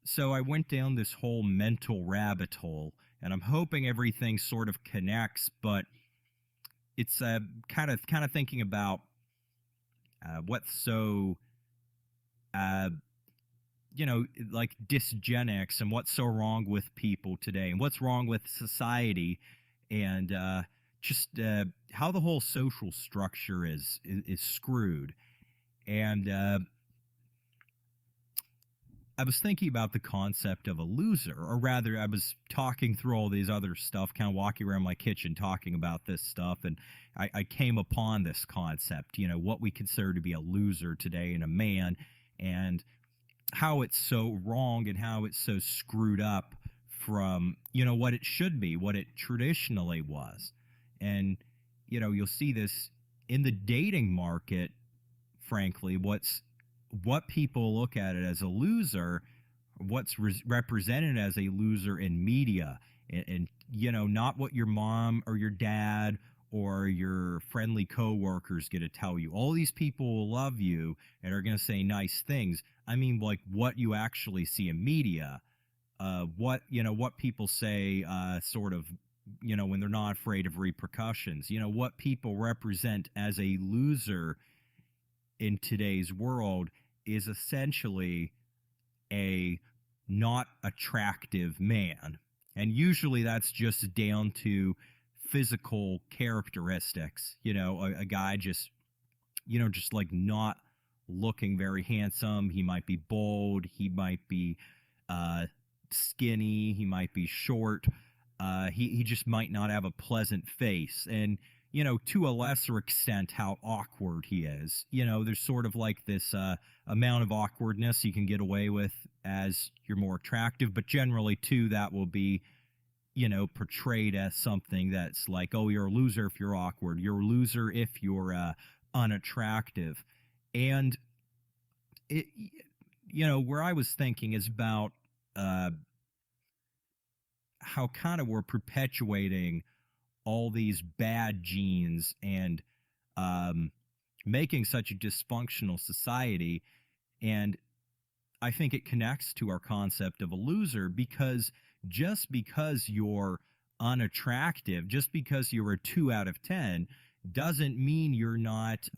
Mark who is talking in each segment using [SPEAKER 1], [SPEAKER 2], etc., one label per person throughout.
[SPEAKER 1] So I went down this whole mental rabbit hole, and I'm hoping everything sort of connects, but it's kind of thinking about what's so uh, like dysgenics and what's so wrong with people today and what's wrong with society and just how the whole social structure is screwed. And I was thinking about the concept of a loser, or rather, I was talking through all these other stuff, kind of walking around my kitchen talking about this stuff, and I came upon this concept, what we consider to be a loser today in a man, and how it's so wrong and how it's so screwed up from, what it should be, what it traditionally was. And, you'll see this in the dating market, frankly, what people look at it as a loser, what's represented as a loser in media, and not what your mom or your dad or your friendly coworkers get to tell you. All these people will love you and are going to say nice things. I mean, like what you actually see in media, what people say, sort of, when they're not afraid of repercussions. What people represent as a loser in today's world is essentially a not attractive man. And usually that's just down to physical characteristics. A guy just, just like not looking very handsome. He might be bald. He might be skinny. He might be short. He just might not have a pleasant face. And to a lesser extent, how awkward he is. There's sort of like this amount of awkwardness you can get away with as you're more attractive, but generally, too, that will be, portrayed as something that's like, oh, you're a loser if you're awkward. You're a loser if you're unattractive. And, it, where I was thinking is about how kind of we're perpetuating all these bad genes and making such a dysfunctional society. And I think it connects to our concept of a loser, because just because you're unattractive, just because you're a 2 out of 10, doesn't mean you're not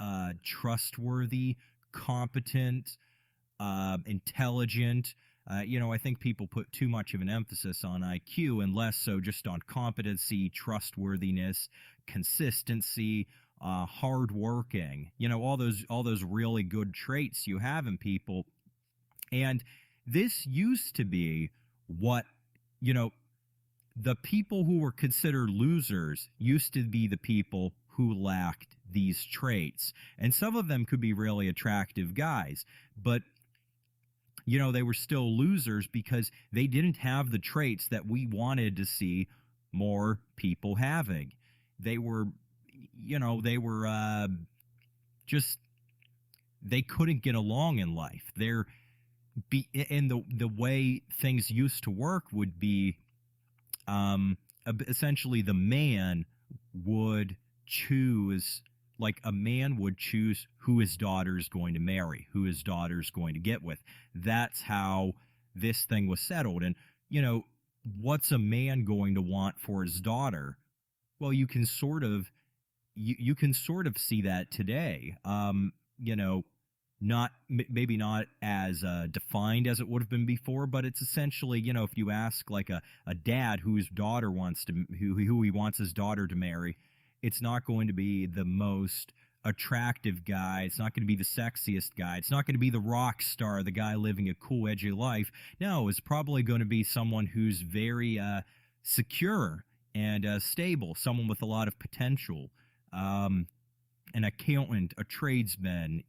[SPEAKER 1] trustworthy, competent, intelligent. I think people put too much of an emphasis on IQ and less so just on competency, trustworthiness, consistency, hardworking. All those really good traits you have in people. And this used to be what, the people who were considered losers used to be the people who lacked these traits. And some of them could be really attractive guys, but they were still losers because they didn't have the traits that we wanted to see more people having. They were, just, they couldn't get along in life. And the way things used to work would be, essentially the man would choose, like a man would choose who his daughter is going to marry, who his daughter is going to get with. That's how this thing was settled. And, what's a man going to want for his daughter? Well, you can sort of see that today. Maybe not as defined as it would have been before, but it's essentially, if you ask like a dad whose daughter wants to, who he wants his daughter to marry, it's not going to be the most attractive guy. It's not going to be the sexiest guy. It's not going to be the rock star, the guy living a cool, edgy life. No, it's probably going to be someone who's very secure and stable, someone with a lot of potential, an accountant, a tradesman,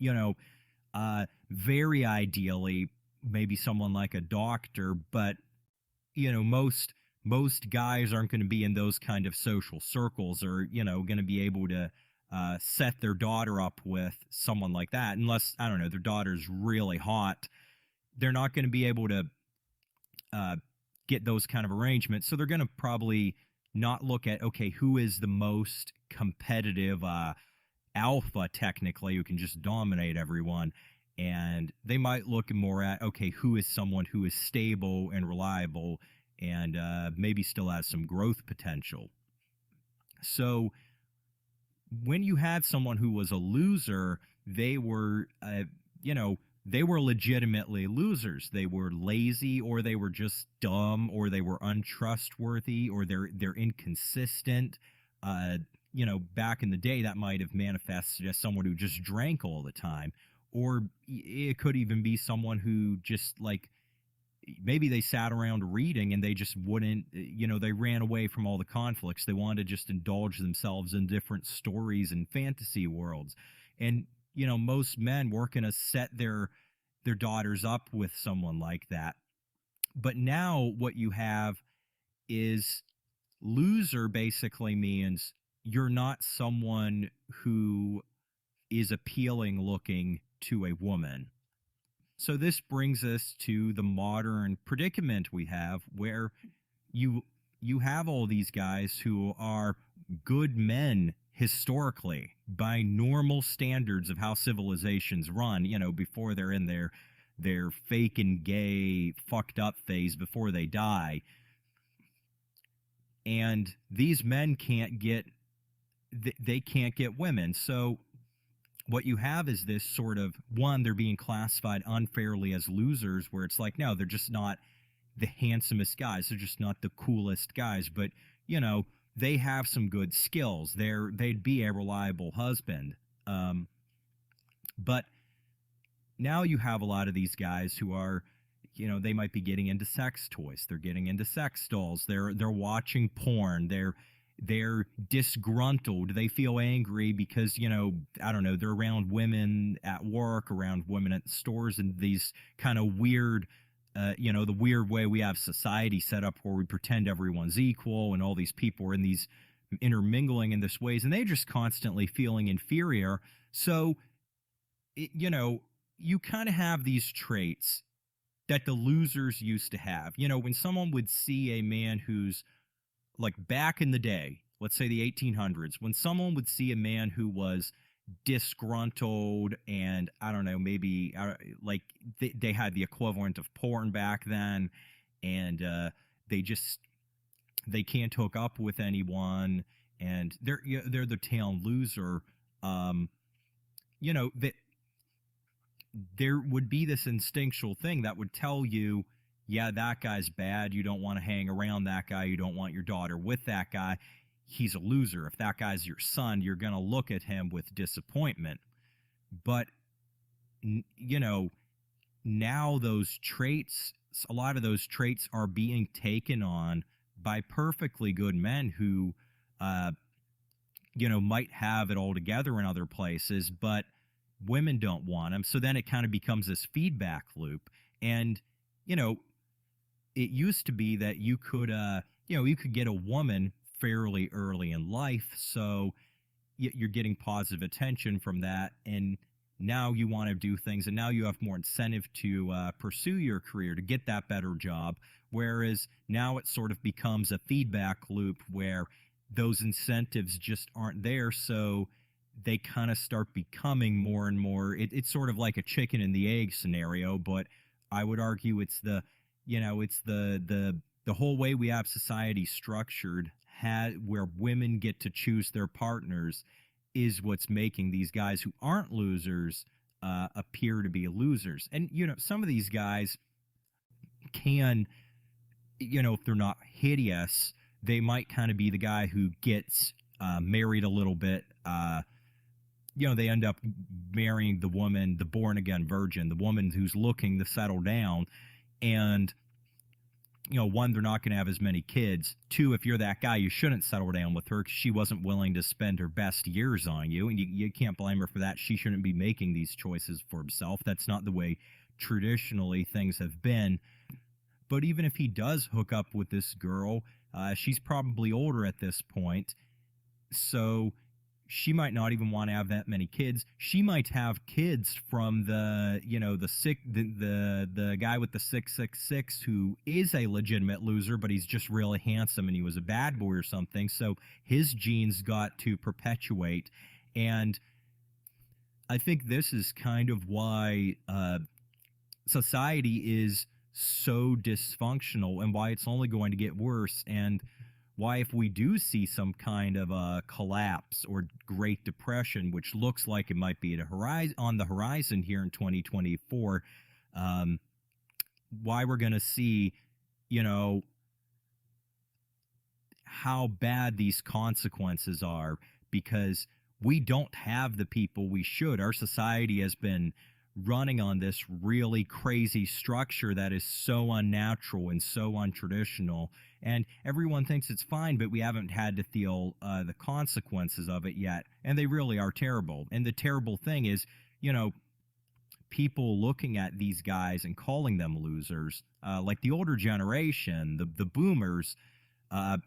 [SPEAKER 1] very ideally, maybe someone like a doctor, but, most guys aren't going to be in those kind of social circles or, going to be able to set their daughter up with someone like that unless, I don't know, their daughter's really hot. They're not going to be able to get those kind of arrangements. So they're going to probably not look at, okay, who is the most competitive alpha, technically, who can just dominate everyone. and they might look more at, okay, who is someone who is stable and reliable and maybe still has some growth potential. So when you had someone who was a loser, they were, you know, they were legitimately losers. They were lazy, or they were just dumb, or they were untrustworthy, or they're inconsistent. Uh, Back in the day, that might have manifested as someone who just drank all the time, or it could even be someone who just like maybe they sat around reading and they just wouldn't, they ran away from all the conflicts. They wanted to just indulge themselves in different stories and fantasy worlds. And most men weren't going to set their daughters up with someone like that. But now what you have is loser basically means you're not someone who is appealing looking to a woman. So this brings us to the modern predicament we have, where you you have all these guys who are good men historically by normal standards of how civilizations run, before they're in their fake and gay fucked up phase before they die. And these men can't get they can't get women. So what you have is this sort of, one, they're being classified unfairly as losers, where it's like, no, they're just not the handsomest guys, they're just not the coolest guys, but they have some good skills. They'd be a reliable husband. But now you have a lot of these guys who are, they might be getting into sex toys, they're getting into sex dolls, they're watching porn, they're disgruntled. They feel angry because, I don't know, they're around women at work, around women at stores, and these kind of weird, the weird way we have society set up where we pretend everyone's equal and all these people are in these intermingling in this ways, and they're just constantly feeling inferior. So, you kind of have these traits that the losers used to have. When someone would see a man who's like back in the day, let's say the 1800s, when someone would see a man who was disgruntled and I don't know, maybe like they had the equivalent of porn back then, and they can't hook up with anyone, and they're the town loser. That there would be this instinctual thing that would tell you, yeah, that guy's bad. You don't want to hang around that guy. You don't want your daughter with that guy. He's a loser. If that guy's your son, you're going to look at him with disappointment. But, now those traits, a lot of those traits are being taken on by perfectly good men who, might have it all together in other places, but women don't want them. So then it kind of becomes this feedback loop. And, it used to be that you could get a woman fairly early in life, so you're getting positive attention from that, and now you want to do things, and now you have more incentive to pursue your career, to get that better job, whereas now it sort of becomes a feedback loop where those incentives just aren't there, so they kind of start becoming more and more, it's sort of like a chicken and the egg scenario, but I would argue it's the whole way we have society structured, where women get to choose their partners, is what's making these guys who aren't losers appear to be losers. And some of these guys can, if they're not hideous, they might kind of be the guy who gets married a little bit. They end up marrying the woman, the born again virgin, the woman who's looking to settle down. And, one, they're not going to have as many kids. Two, if you're that guy, you shouldn't settle down with her because she wasn't willing to spend her best years on you. And you can't blame her for that. She shouldn't be making these choices for herself. That's not the way traditionally things have been. But even if he does hook up with this girl, she's probably older at this point. So she might not even want to have that many kids. She might have kids from the guy with the 666 who is a legitimate loser, but he's just really handsome and he was a bad boy or something. So his genes got to perpetuate. And I think this is kind of why society is so dysfunctional and why it's only going to get worse. And why, if we do see some kind of a collapse or Great Depression, which looks like it might be on the horizon here in 2024, um, why we're going to see, you know, how bad these consequences are, because we don't have the people we should. Our society has been running on this really crazy structure that is so unnatural and so untraditional. And everyone thinks it's fine, but we haven't had to feel the consequences of it yet. And they really are terrible. And the terrible thing is, you know, people looking at these guys and calling them losers, like the older generation, the boomers, uh,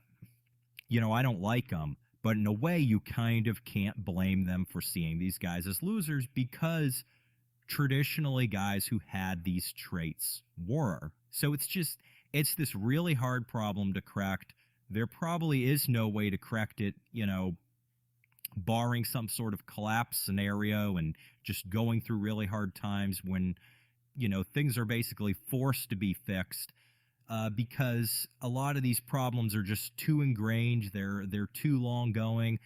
[SPEAKER 1] I don't like them. But in a way, you kind of can't blame them for seeing these guys as losers, because traditionally guys who had these traits were. So it's this really hard problem to correct. There probably is no way to correct it, barring some sort of collapse scenario and just going through really hard times when, things are basically forced to be fixed. Because a lot of these problems are just too ingrained, they're too long going,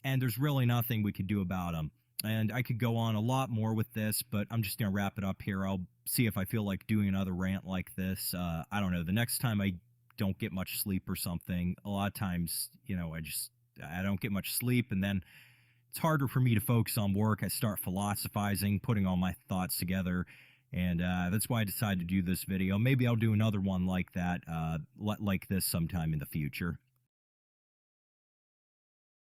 [SPEAKER 1] and there's really nothing we could do about them. And I could go on a lot more with this, but I'm just going to wrap it up here. I'll see if I feel like doing another rant like this. I don't know. The next time I don't get much sleep or something, a lot of times, I don't get much sleep, and then it's harder for me to focus on work. I start philosophizing, putting all my thoughts together, and that's why I decided to do this video. Maybe I'll do another one like that, like this sometime in the future.